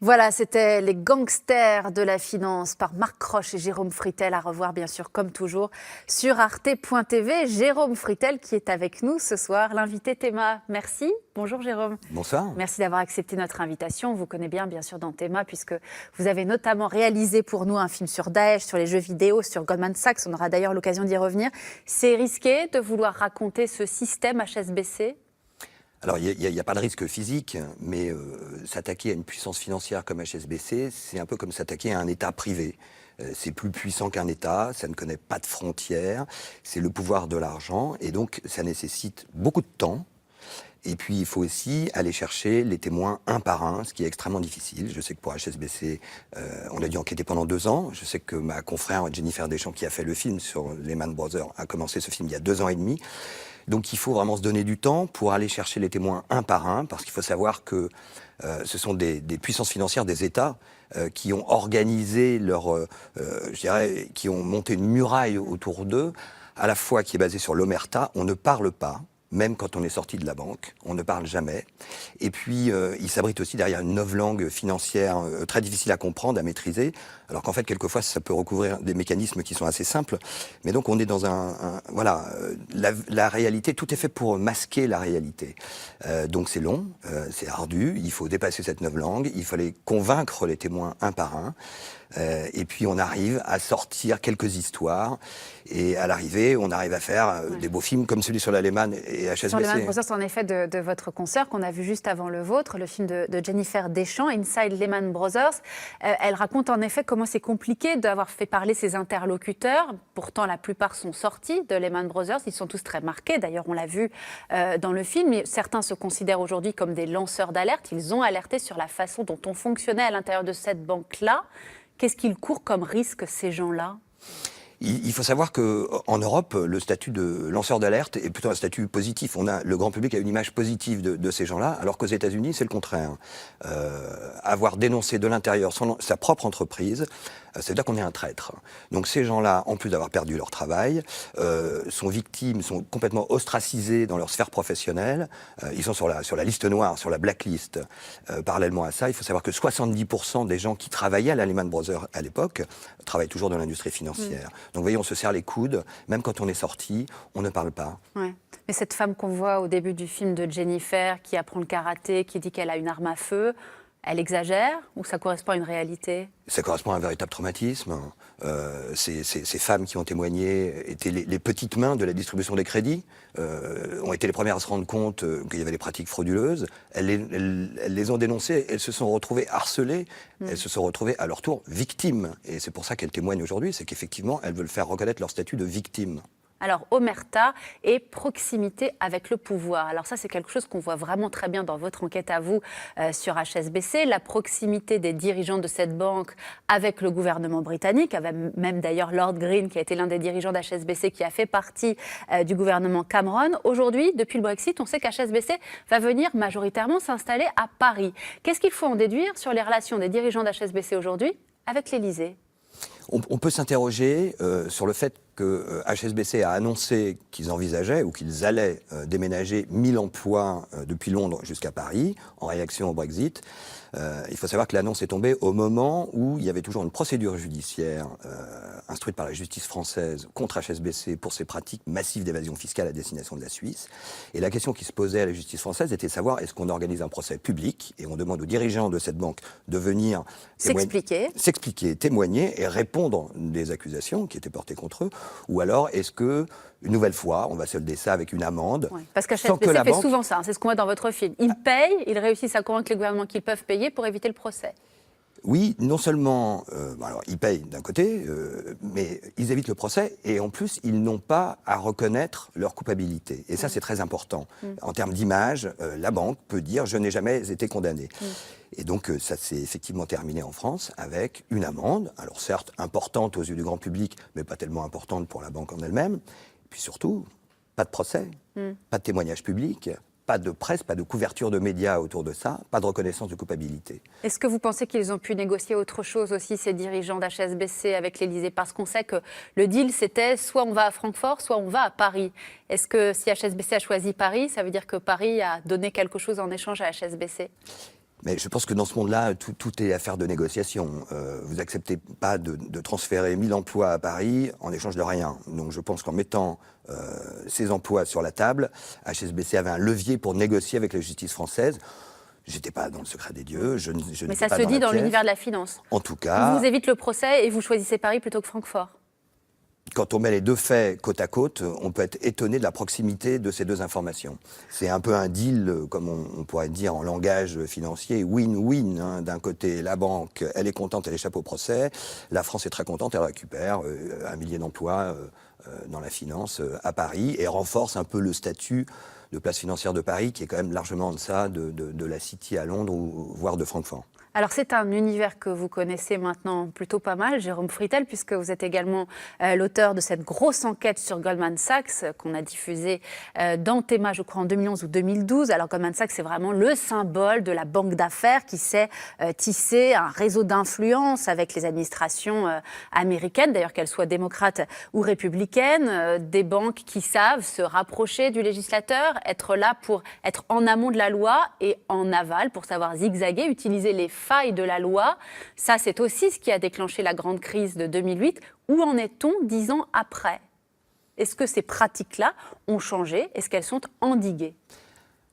Voilà, c'était Les gangsters de la finance par Marc Roche et Jérôme Fritel, à revoir bien sûr comme toujours sur arte.tv. Jérôme Fritel qui est avec nous ce soir, l'invité Théma. Merci. Bonjour Jérôme. Bonsoir. Merci d'avoir accepté notre invitation. On vous connaît bien sûr dans Théma puisque vous avez notamment réalisé pour nous un film sur Daesh, sur les jeux vidéo, sur Goldman Sachs. On aura d'ailleurs l'occasion d'y revenir. C'est risqué de vouloir raconter ce système HSBC ? Alors, il n'y a pas de risque physique, mais s'attaquer à une puissance financière comme HSBC, c'est un peu comme s'attaquer à un État privé. C'est plus puissant qu'un État, ça ne connaît pas de frontières, c'est le pouvoir de l'argent, et donc ça nécessite beaucoup de temps. Et puis, il faut aussi aller chercher les témoins un par un, ce qui est extrêmement difficile. Je sais que pour HSBC, on a dû enquêter pendant 2 ans. Je sais que ma confrère Jennifer Deschamps, qui a fait le film sur Lehman Brothers, a commencé ce film il y a 2 ans et demi. Donc il faut vraiment se donner du temps pour aller chercher les témoins un par un, parce qu'il faut savoir que ce sont des puissances financières, des États, qui ont organisé qui ont monté une muraille autour d'eux, à la fois qui est basée sur l'omerta. On ne parle pas. Même quand on est sorti de la banque, on ne parle jamais. Et puis, il s'abrite aussi derrière une novlangue financière très difficile à comprendre, à maîtriser, alors qu'en fait, quelquefois, ça peut recouvrir des mécanismes qui sont assez simples. Mais donc, on est dans la réalité, tout est fait pour masquer la réalité. Donc, c'est long, c'est ardu, il faut dépasser cette novlangue, il fallait convaincre les témoins un par un. Et puis on arrive à sortir quelques histoires, et à l'arrivée, on arrive à faire des beaux films comme celui sur la Lehman et HSBC. Sur Lehman Brothers, en effet, de votre consoeur qu'on a vu juste avant le vôtre, le film de Jennifer Deschamps, Inside Lehman Brothers. Elle raconte en effet comment c'est compliqué d'avoir fait parler ses interlocuteurs. Pourtant, la plupart sont sortis de Lehman Brothers. Ils sont tous très marqués. D'ailleurs, on l'a vu dans le film. Certains se considèrent aujourd'hui comme des lanceurs d'alerte. Ils ont alerté sur la façon dont on fonctionnait à l'intérieur de cette banque-là. Qu'est-ce qu'ils courent comme risque, ces gens-là ? Il faut savoir qu'en Europe, le statut de lanceur d'alerte est plutôt un statut positif. Le grand public a une image positive de ces gens-là, alors qu'aux États-Unis, c'est le contraire. Avoir dénoncé de l'intérieur sa propre entreprise, ça veut dire qu'on est un traître. Donc ces gens-là, en plus d'avoir perdu leur travail, sont victimes, sont complètement ostracisés dans leur sphère professionnelle. Ils sont sur la liste noire, sur la blacklist. Parallèlement à ça, il faut savoir que 70% des gens qui travaillaient à la Lehman Brothers à l'époque travaillent toujours dans l'industrie financière. Donc vous voyez, on se serre les coudes, même quand on est sorti, on ne parle pas. Ouais. Mais cette femme qu'on voit au début du film de Jennifer, qui apprend le karaté, qui dit qu'elle a une arme à feu, elle exagère ou ça correspond à une réalité ? Ça correspond à un véritable traumatisme. Ces femmes qui ont témoigné étaient les petites mains de la distribution des crédits, ont été les premières à se rendre compte qu'il y avait des pratiques frauduleuses. Elles les ont dénoncées, elles se sont retrouvées harcelées, elles se sont retrouvées à leur tour victimes. Et c'est pour ça qu'elles témoignent aujourd'hui, c'est qu'effectivement, elles veulent faire reconnaître leur statut de victime. Alors, omerta et proximité avec le pouvoir. Alors ça, c'est quelque chose qu'on voit vraiment très bien dans votre enquête à vous sur HSBC. La proximité des dirigeants de cette banque avec le gouvernement britannique, avec même d'ailleurs Lord Green, qui a été l'un des dirigeants d'HSBC, qui a fait partie du gouvernement Cameron. Aujourd'hui, depuis le Brexit, on sait qu'HSBC va venir majoritairement s'installer à Paris. Qu'est-ce qu'il faut en déduire sur les relations des dirigeants d'HSBC aujourd'hui avec l'Élysée ? On peut s'interroger sur le fait que HSBC a annoncé qu'ils envisageaient ou qu'ils allaient déménager 1000 emplois depuis Londres jusqu'à Paris en réaction au Brexit. Il faut savoir que l'annonce est tombée au moment où il y avait toujours une procédure judiciaire instruite par la justice française contre HSBC pour ses pratiques massives d'évasion fiscale à destination de la Suisse. Et la question qui se posait à la justice française était de savoir est-ce qu'on organise un procès public et on demande aux dirigeants de cette banque de venir s'expliquer, témoigner et répondre des accusations qui étaient portées contre eux, ou alors est-ce que une nouvelle fois, on va solder ça avec une amende. Oui, parce qu'HSBC fait souvent ça, c'est ce qu'on voit dans votre film. Ils payent, ils réussissent à convaincre les gouvernements qu'ils peuvent payer pour éviter le procès. Oui, non seulement, alors ils payent d'un côté, mais ils évitent le procès, et en plus, ils n'ont pas à reconnaître leur culpabilité. Et ça, c'est très important. En termes d'image, la banque peut dire « je n'ai jamais été condamné ». Et donc, ça s'est effectivement terminé en France avec une amende, alors certes importante aux yeux du grand public, mais pas tellement importante pour la banque en elle-même. Puis surtout, pas de procès, pas de témoignage public, pas de presse, pas de couverture de médias autour de ça, pas de reconnaissance de culpabilité. Est-ce que vous pensez qu'ils ont pu négocier autre chose aussi, ces dirigeants d'HSBC avec l'Élysée ? Parce qu'on sait que le deal, c'était soit on va à Francfort, soit on va à Paris. Est-ce que si HSBC a choisi Paris, ça veut dire que Paris a donné quelque chose en échange à HSBC ? Mais je pense que dans ce monde-là, tout est affaire de négociation. Vous n'acceptez pas de transférer 1000 emplois à Paris en échange de rien. Donc je pense qu'en mettant ces emplois sur la table, HSBC avait un levier pour négocier avec la justice française. J'étais pas dans le secret des dieux. Mais ça se dit dans l'univers de la finance. En tout cas, on vous évite le procès et vous choisissez Paris plutôt que Francfort. Quand on met les deux faits côte à côte, on peut être étonné de la proximité de ces deux informations. C'est un peu un deal, comme on pourrait dire en langage financier, win-win. Hein. D'un côté, la banque, elle est contente, elle échappe au procès. La France est très contente, elle récupère 1 millier d'emplois dans la finance à Paris et renforce un peu le statut de place financière de Paris, qui est quand même largement en deçà de la City à Londres, ou voire de Francfort. Alors c'est un univers que vous connaissez maintenant plutôt pas mal, Jérôme Fritel, puisque vous êtes également l'auteur de cette grosse enquête sur Goldman Sachs qu'on a diffusée dans Théma, je crois, en 2011 ou 2012. Alors Goldman Sachs, c'est vraiment le symbole de la banque d'affaires qui sait tisser un réseau d'influence avec les administrations américaines, d'ailleurs qu'elles soient démocrates ou républicaines, des banques qui savent se rapprocher du législateur, être là pour être en amont de la loi et en aval pour savoir zigzaguer, utiliser les failles de la loi. Ça, c'est aussi ce qui a déclenché la grande crise de 2008. Où en est-on 10 ans après? Est-ce que ces pratiques-là ont changé? Est-ce qu'elles sont endiguées?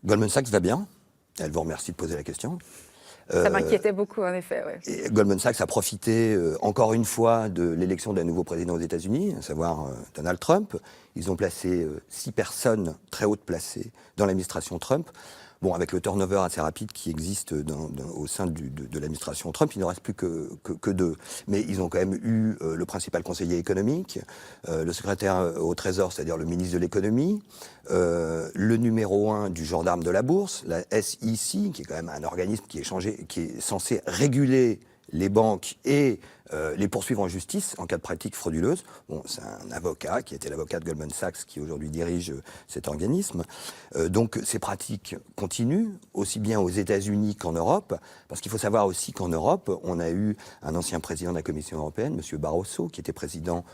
Goldman Sachs va bien. Elle vous remercie de poser la question. Ça m'inquiétait beaucoup, en effet. Ouais. Et Goldman Sachs a profité, encore une fois, de l'élection d'un nouveau président aux États-Unis, à savoir Donald Trump. Ils ont placé 6 personnes très hautes placées dans l'administration Trump. Bon, avec le turnover assez rapide qui existe au sein de l'administration Trump, il ne reste plus que 2. Mais ils ont quand même eu le principal conseiller économique, le secrétaire au Trésor, c'est-à-dire le ministre de l'économie, le numéro 1 du gendarme de la bourse, la SEC, qui est quand même un organisme qui est censé réguler les banques et les poursuivre en justice en cas de pratique frauduleuse. Bon, c'est un avocat qui était l'avocat de Goldman Sachs qui aujourd'hui dirige cet organisme. Donc ces pratiques continuent, aussi bien aux États-Unis qu'en Europe, parce qu'il faut savoir aussi qu'en Europe, on a eu un ancien président de la Commission européenne, M. Barroso, qui était président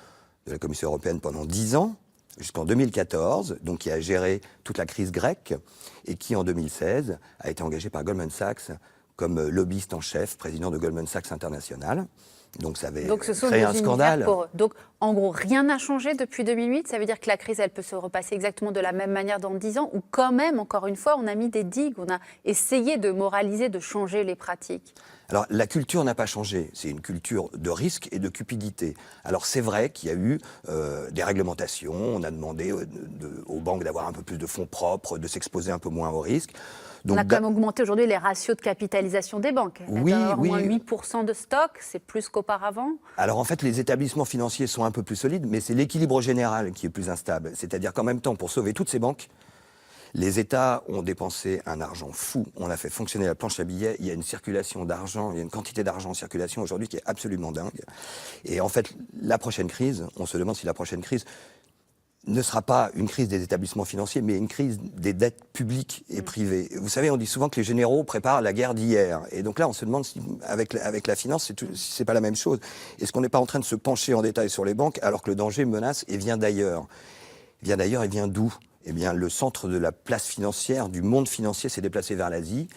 de la Commission européenne pendant 10 ans, jusqu'en 2014, donc qui a géré toute la crise grecque, et qui en 2016 a été engagé par Goldman Sachs comme lobbyiste en chef, président de Goldman Sachs International. Donc ça avait créé un scandale. Donc en gros, rien n'a changé depuis 2008. Ça veut dire que la crise, elle peut se repasser exactement de la même manière dans 10 ans, ou quand même, encore une fois, on a mis des digues, on a essayé de moraliser, de changer les pratiques. Alors la culture n'a pas changé, c'est une culture de risque et de cupidité. Alors c'est vrai qu'il y a eu des réglementations, on a demandé aux banques d'avoir un peu plus de fonds propres, de s'exposer un peu moins au risque. Donc, on a quand même augmenté aujourd'hui les ratios de capitalisation des banques. Oui, au moins 8% de stock, c'est plus qu'auparavant. Alors en fait, les établissements financiers sont un peu plus solides, mais c'est l'équilibre général qui est plus instable. C'est-à-dire qu'en même temps, pour sauver toutes ces banques, les États ont dépensé un argent fou. On a fait fonctionner la planche à billets. Il y a une circulation d'argent, il y a une quantité d'argent en circulation aujourd'hui qui est absolument dingue. Et en fait, la prochaine crise, on se demande si la prochaine crise ne sera pas une crise des établissements financiers, mais une crise des dettes publiques et privées. Vous savez, on dit souvent que les généraux préparent la guerre d'hier. Et donc là, on se demande si, avec la finance, si c'est pas la même chose. Est-ce qu'on n'est pas en train de se pencher en détail sur les banques, alors que le danger menace et vient d'ailleurs? Il vient d'ailleurs et vient d'où? Eh bien, le centre de la place financière, du monde financier, s'est déplacé vers l'Asie.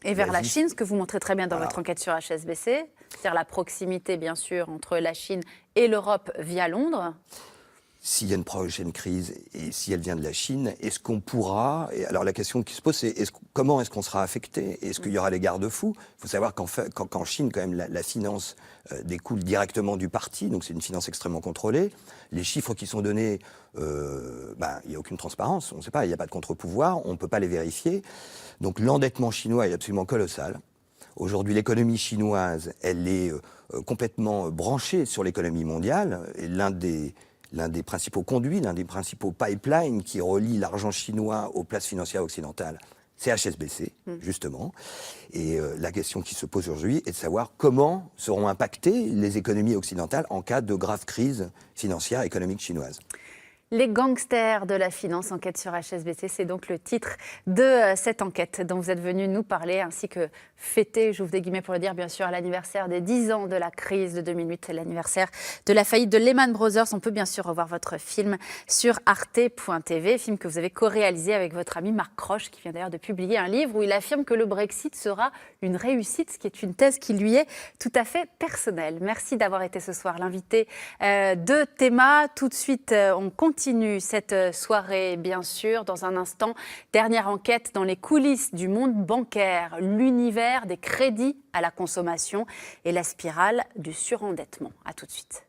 Et vers la Chine, ce que vous montrez très bien dans votre enquête sur HSBC, c'est-à-dire la proximité, bien sûr, entre la Chine et l'Europe via Londres. S'il y a une prochaine crise et si elle vient de la Chine, est-ce qu'on pourra... Et alors la question qui se pose, c'est comment est-ce qu'on sera affecté? Est-ce qu'il y aura des garde-fous? Il faut savoir qu'en Chine, quand même, la finance découle directement du parti, donc c'est une finance extrêmement contrôlée. Les chiffres qui sont donnés, il n'y a aucune transparence, on ne sait pas, il n'y a pas de contre-pouvoir, on ne peut pas les vérifier. Donc l'endettement chinois est absolument colossal. Aujourd'hui, l'économie chinoise, elle est complètement branchée sur l'économie mondiale. Et l'un des principaux conduits, l'un des principaux pipelines qui relie l'argent chinois aux places financières occidentales, c'est HSBC, justement. Et la question qui se pose aujourd'hui est de savoir comment seront impactées les économies occidentales en cas de grave crise financière et économique chinoise. Les gangsters de la finance, enquête sur HSBC, c'est donc le titre de cette enquête dont vous êtes venu nous parler, ainsi que fêter, j'ouvre des guillemets pour le dire, bien sûr, l'anniversaire des 10 ans de la crise de 2008, l'anniversaire de la faillite de Lehman Brothers. On peut bien sûr revoir votre film sur arte.tv, film que vous avez co-réalisé avec votre ami Marc Croche, qui vient d'ailleurs de publier un livre où il affirme que le Brexit sera une réussite, ce qui est une thèse qui lui est tout à fait personnelle. Merci d'avoir été ce soir l'invité de Théma. Tout de suite, on continue cette soirée, bien sûr. Dans un instant, dernière enquête dans les coulisses du monde bancaire, l'univers des crédits à la consommation et la spirale du surendettement. À tout de suite.